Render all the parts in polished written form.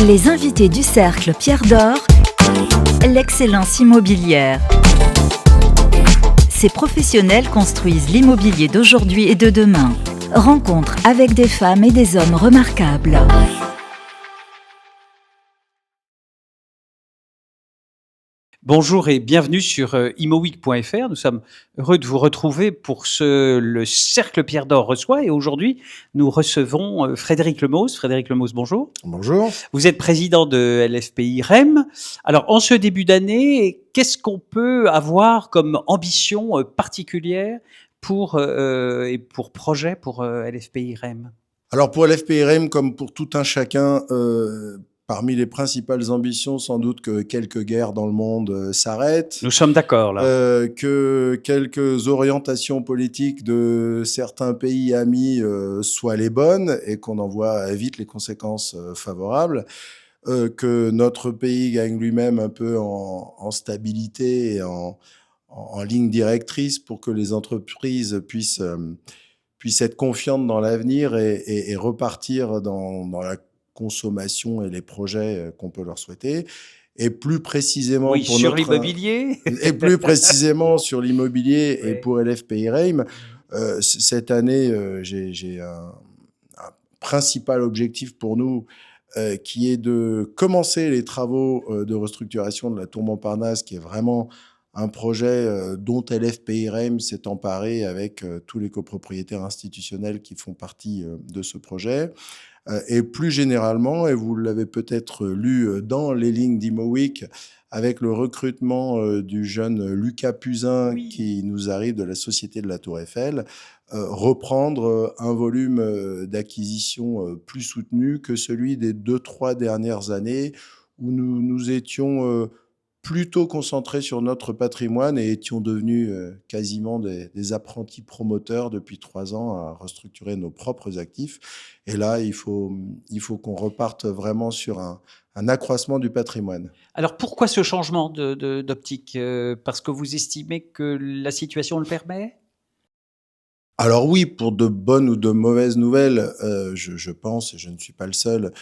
Les invités du Cercle Pierre d'Or, l'excellence immobilière. Ces professionnels construisent l'immobilier d'aujourd'hui et de demain. Rencontre avec des femmes et des hommes remarquables. Bonjour et bienvenue sur immoweek.fr. Nous sommes heureux de vous retrouver pour le Cercle Pierre d'Or reçoit. Et aujourd'hui, nous recevons Frédéric Lemose. Frédéric Lemose, bonjour. Bonjour. Vous êtes président de LFPI REM. Alors, en ce début d'année, qu'est-ce qu'on peut avoir comme ambition particulière pour projet pour LFPI REM? Alors pour LFPI REM, comme pour tout un chacun, parmi les principales ambitions, sans doute que quelques guerres dans le monde s'arrêtent. Nous sommes d'accord là. Que quelques orientations politiques de certains pays amis soient les bonnes et qu'on en voit vite les conséquences favorables. Que notre pays gagne lui-même un peu en stabilité et en ligne directrice pour que les entreprises puissent être confiantes dans l'avenir et repartir dans la consommation et les projets qu'on peut leur souhaiter. Et plus précisément oui, pour sur l'immobilier. Et plus précisément sur l'immobilier oui. Et pour LFPI REM, cette année, j'ai un principal objectif pour nous qui est de commencer les travaux de restructuration de la Tour Montparnasse, qui est vraiment un projet dont LFPI REM s'est emparé avec tous les copropriétaires institutionnels qui font partie de ce projet. Et plus généralement, et vous l'avez peut-être lu dans les lignes d'ImoWeek, avec le recrutement du jeune Lucas Puzin oui. qui nous arrive de la Société de la Tour Eiffel, reprendre un volume d'acquisition plus soutenu que celui des 2-3 dernières années où nous étions plutôt concentrés sur notre patrimoine et étions devenus quasiment des apprentis promoteurs depuis 3 ans à restructurer nos propres actifs. Et là, il faut qu'on reparte vraiment sur un accroissement du patrimoine. Alors, pourquoi ce changement d'optique? Parce que vous estimez que la situation le permet? Alors oui, pour de bonnes ou de mauvaises nouvelles, je pense, et je ne suis pas le seul,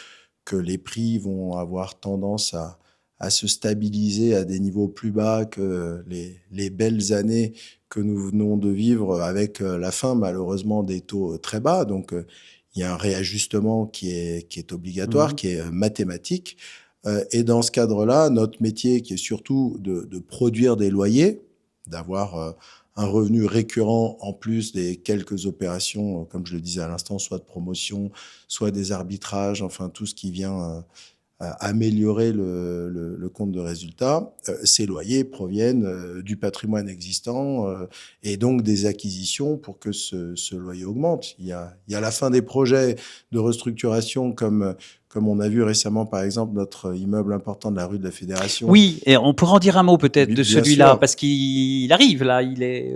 que les prix vont avoir tendance à se stabiliser à des niveaux plus bas que les belles années que nous venons de vivre avec la fin, malheureusement, des taux très bas. Donc, il y a un réajustement qui est obligatoire, qui est mathématique. Et dans ce cadre-là, notre métier, qui est surtout de produire des loyers, d'avoir un revenu récurrent en plus des quelques opérations, comme je le disais à l'instant, soit de promotion, soit des arbitrages, enfin tout ce qui vient améliorer le compte de résultat. Ces loyers proviennent du patrimoine existant et donc des acquisitions pour que ce loyer augmente. Il y a la fin des projets de restructuration comme on a vu récemment, par exemple, notre immeuble important de la rue de la Fédération. Oui, et on pourrait en dire un mot peut-être de celui-là, parce qu'il arrive là, il est...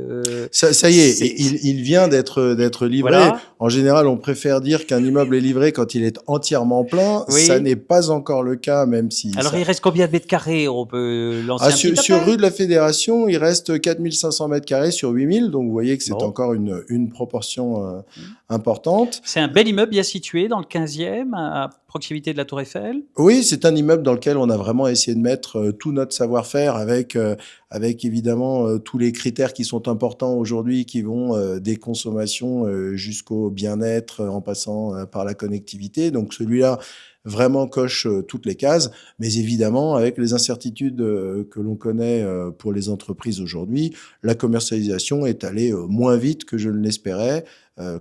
Ça y est, il vient d'être livré. Voilà. En général, on préfère dire qu'un immeuble est livré quand il est entièrement plein. Oui. Ça n'est pas encore le cas, même si... Alors, il reste combien de mètres carrés? On peut lancer un petit sur rue de la Fédération, il reste 4500 mètres carrés sur 8000. Donc, vous voyez que c'est encore une proportion importante. C'est un bel immeuble bien situé dans le 15e, à proximité de la Tour Eiffel. Oui, c'est un immeuble dans lequel on a vraiment essayé de mettre tout notre savoir-faire avec évidemment tous les critères qui sont importants aujourd'hui, qui vont des consommations jusqu'au bien-être en passant par la connectivité. Donc celui-là vraiment coche toutes les cases, mais évidemment avec les incertitudes que l'on connaît pour les entreprises aujourd'hui, la commercialisation est allée moins vite que je ne l'espérais.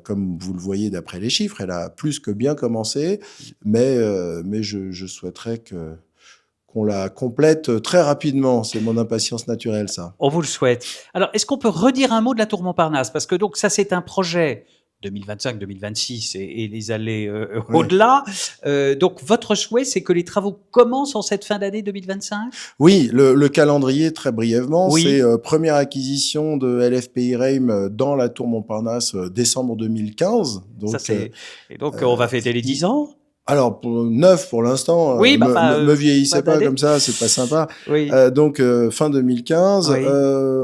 Comme vous le voyez d'après les chiffres, elle a plus que bien commencé, mais je souhaiterais qu'on la complète très rapidement. C'est mon impatience naturelle, ça. On vous le souhaite. Alors, est-ce qu'on peut redire un mot de la Tour Montparnasse? Parce que donc ça, c'est un projet 2025-2026 et les années au-delà. Donc, votre souhait, c'est que les travaux commencent en cette fin d'année 2025? Oui, le calendrier, très brièvement, oui. C'est première acquisition de LFPI REM dans la Tour Montparnasse décembre 2015. Donc, ça, et donc, on va fêter les 10 ans? Alors, neuf pour l'instant, oui, me vieillissez pas comme ça, c'est pas sympa. Oui. Donc, fin 2015, oui.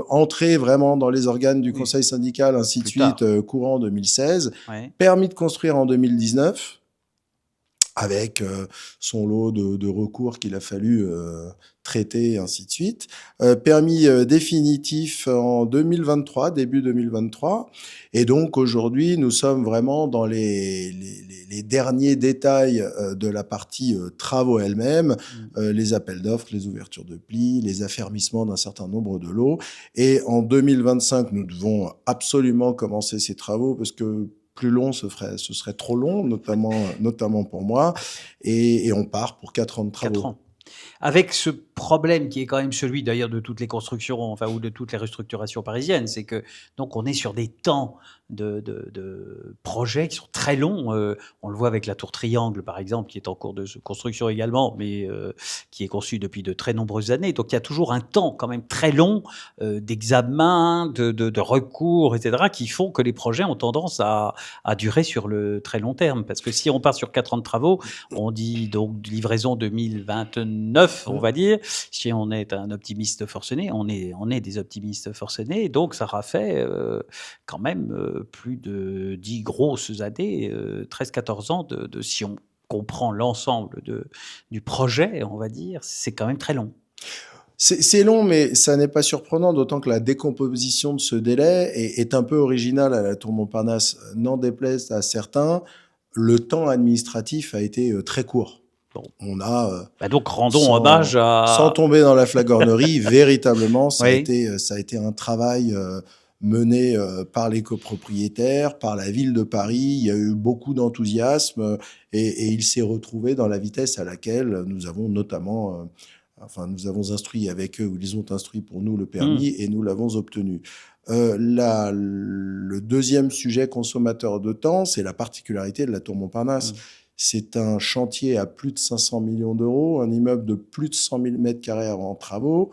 Entrée vraiment dans les organes du conseil syndical, ainsi de suite, courant 2016. Oui. Permis de construire en 2019. avec son lot de recours qu'il a fallu traiter, et ainsi de suite. Permis définitif en 2023, début 2023. Et donc aujourd'hui, nous sommes vraiment dans les derniers détails de la partie travaux elle-même, les appels d'offres, les ouvertures de plis, les affermissements d'un certain nombre de lots. Et en 2025, nous devons absolument commencer ces travaux parce que plus long, ce serait trop long, notamment pour moi. Et on part pour 4 ans de 4 travaux. ans. Avec ce problème qui est quand même celui d'ailleurs de toutes les constructions, enfin, ou de toutes les restructurations parisiennes, c'est que donc on est sur des temps de projets qui sont très longs. On le voit avec la tour Triangle, par exemple, qui est en cours de construction également, mais qui est conçue depuis de très nombreuses années. Donc il y a toujours un temps quand même très long d'examen, de recours, etc., qui font que les projets ont tendance à durer sur le très long terme. Parce que si on part sur 4 ans de travaux, on dit donc livraison 2029, on va dire. Si on est un optimiste forcené, on est des optimistes forcenés, donc ça aura fait quand même plus de 10 grosses années, 13-14 ans si on comprend l'ensemble du projet, on va dire, c'est quand même très long. C'est long, mais ça n'est pas surprenant, d'autant que la décomposition de ce délai est un peu originale à la Tour Montparnasse. N'en déplaise à certains, le temps administratif a été très court. Bon. On a donc rendons hommage sans tomber dans la flagornerie, véritablement, ça Oui. a été un travail mené par les copropriétaires, par la ville de Paris. Il y a eu beaucoup d'enthousiasme et il s'est retrouvé dans la vitesse à laquelle nous avons notamment, nous avons instruit avec eux, ou ils ont instruit pour nous le permis et nous l'avons obtenu. Le deuxième sujet consommateur de temps, c'est la particularité de la Tour Montparnasse. C'est un chantier à plus de 500 millions d'euros, un immeuble de plus de 100 000 mètres carrés en travaux,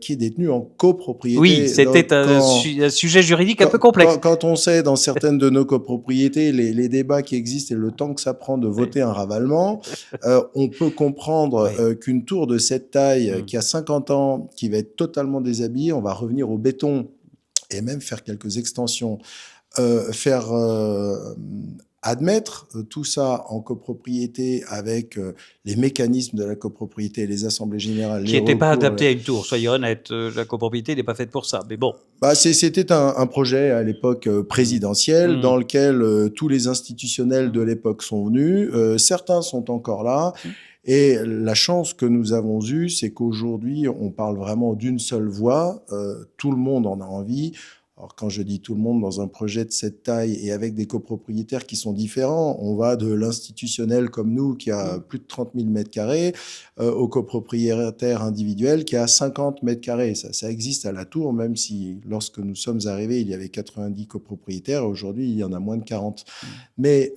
qui est détenu en copropriété. Oui, c'était un sujet juridique un peu complexe. Quand on sait, dans certaines de nos copropriétés, les débats qui existent et le temps que ça prend de voter un ravalement, on peut comprendre qu'une tour de cette taille, qui a 50 ans, qui va être totalement déshabillée, on va revenir au béton et même faire quelques extensions, admettre tout ça en copropriété avec les mécanismes de la copropriété et les assemblées générales. Qui n'était pas adapté à une tour, soyez honnête. La copropriété n'est pas faite pour ça, mais bon. C'était un projet à l'époque présidentiel dans lequel tous les institutionnels de l'époque sont venus. Certains sont encore là. Et la chance que nous avons eue, c'est qu'aujourd'hui, on parle vraiment d'une seule voix. Tout le monde en a envie. Alors, quand je dis tout le monde dans un projet de cette taille et avec des copropriétaires qui sont différents, on va de l'institutionnel comme nous qui a plus de 30 000 mètres carrés au copropriétaire individuel qui a 50 mètres carrés. Ça existe à la Tour, même si lorsque nous sommes arrivés, il y avait 90 copropriétaires. Aujourd'hui, il y en a moins de 40. Mais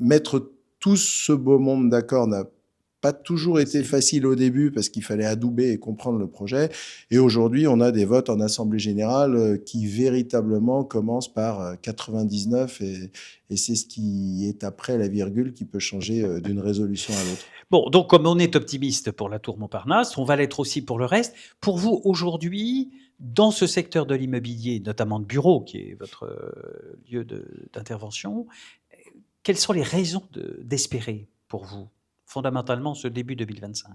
mettre tout ce beau monde d'accord n'a pas toujours été facile au début parce qu'il fallait adouber et comprendre le projet. Et aujourd'hui, on a des votes en Assemblée générale qui véritablement commencent par 99 et c'est ce qui est après la virgule qui peut changer d'une résolution à l'autre. Bon, donc comme on est optimiste pour la Tour Montparnasse, on va l'être aussi pour le reste. Pour vous, aujourd'hui, dans ce secteur de l'immobilier, notamment de bureau, qui est votre lieu d'intervention, quelles sont les raisons d'espérer pour vous fondamentalement ce début 2025?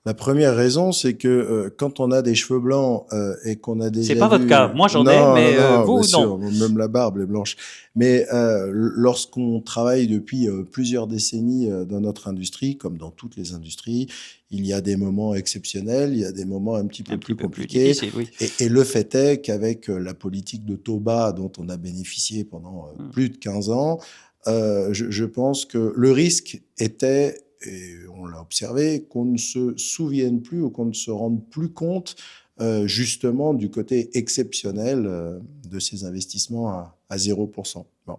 La première raison, c'est que quand on a des cheveux blancs et qu'on a déjà C'est pas votre cas. Moi, j'en ai, mais vous, non. Même la barbe est blanche. Mais lorsqu'on travaille depuis plusieurs décennies dans notre industrie, comme dans toutes les industries, il y a des moments exceptionnels, il y a des moments un petit peu plus compliqués. Plus difficile, oui. Et le fait est qu'avec la politique de taux bas dont on a bénéficié pendant plus de 15 ans, je pense que le risque était, et on l'a observé, qu'on ne se souvienne plus ou qu'on ne se rende plus compte justement du côté exceptionnel de ces investissements à 0%. Bon.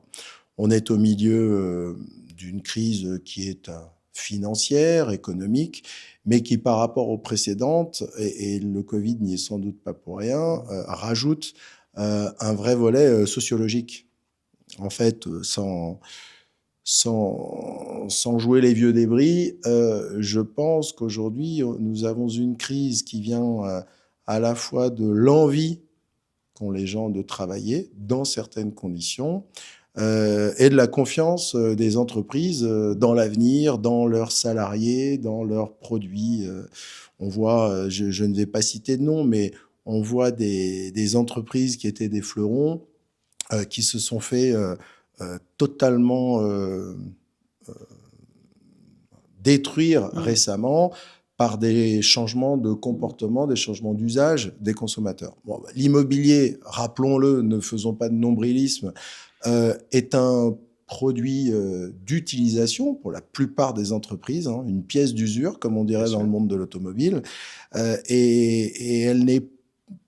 On est au milieu d'une crise qui est financière, économique, mais qui par rapport aux précédentes, et le Covid n'y est sans doute pas pour rien, rajoute un vrai volet sociologique. En fait, sans jouer les vieux débris, je pense qu'aujourd'hui, nous avons une crise qui vient à la fois de l'envie qu'ont les gens de travailler dans certaines conditions, et de la confiance des entreprises dans l'avenir, dans leurs salariés, dans leurs produits. On voit, je ne vais pas citer de nom, mais on voit des entreprises qui étaient des fleurons qui se sont fait totalement détruire récemment par des changements de comportement, des changements d'usage des consommateurs. Bon, l'immobilier, rappelons-le, ne faisons pas de nombrilisme, est un produit d'utilisation pour la plupart des entreprises, hein, une pièce d'usure, comme on dirait dans le monde de l'automobile, et elle n'est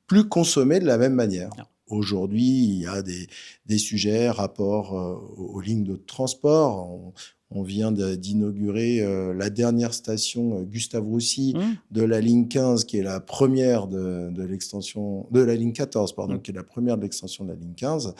plus consommée de la même manière. Non. Aujourd'hui, il y a des sujets, rapport aux lignes de transport. On vient d'inaugurer la dernière station Gustave Roussy de la ligne 15, qui est la première de l'extension de la ligne 14, pardon, qui est la première de l'extension de la ligne 15.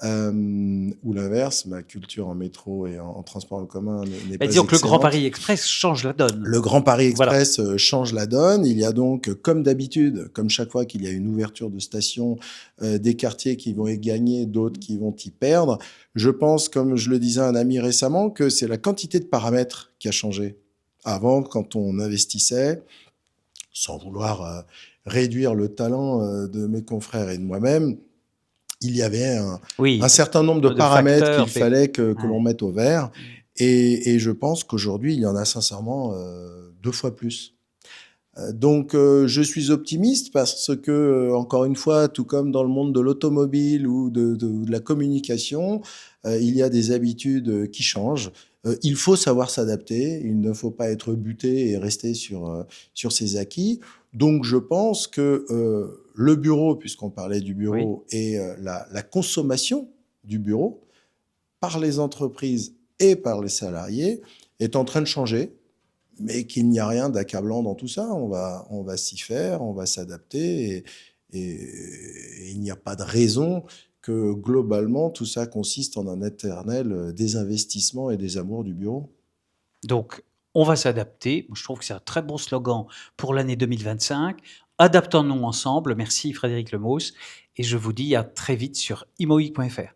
Ou l'inverse, ma culture en métro et en transport en commun n'est pas disons excellente. Que le Grand Paris Express change la donne. Le Grand Paris Express change la donne. Il y a donc, comme d'habitude, comme chaque fois qu'il y a une ouverture de station, des quartiers qui vont y gagner, d'autres qui vont y perdre. Je pense, comme je le disais à un ami récemment, que c'est la quantité de paramètres qui a changé. Avant, quand on investissait, sans vouloir réduire le talent de mes confrères et de moi-même, il y avait un certain nombre de paramètres qu'il fallait que l'on mette au vert. Et je pense qu'aujourd'hui, il y en a sincèrement 2 fois plus. Donc, je suis optimiste parce que, encore une fois, tout comme dans le monde de l'automobile ou de la communication, il y a des habitudes qui changent. Il faut savoir s'adapter. Il ne faut pas être buté et rester sur ses acquis. Donc, je pense que le bureau, puisqu'on parlait du bureau, et la consommation du bureau par les entreprises et par les salariés est en train de changer, mais qu'il n'y a rien d'accablant dans tout ça. On va s'y faire, on va s'adapter, et il n'y a pas de raison que globalement tout ça consiste en un éternel désinvestissement et désamour du bureau. Donc, on va s'adapter. Je trouve que c'est un très bon slogan pour l'année 2025. Adaptons-nous ensemble. Merci Frédéric Lemausse. Et je vous dis à très vite sur imoweek.fr.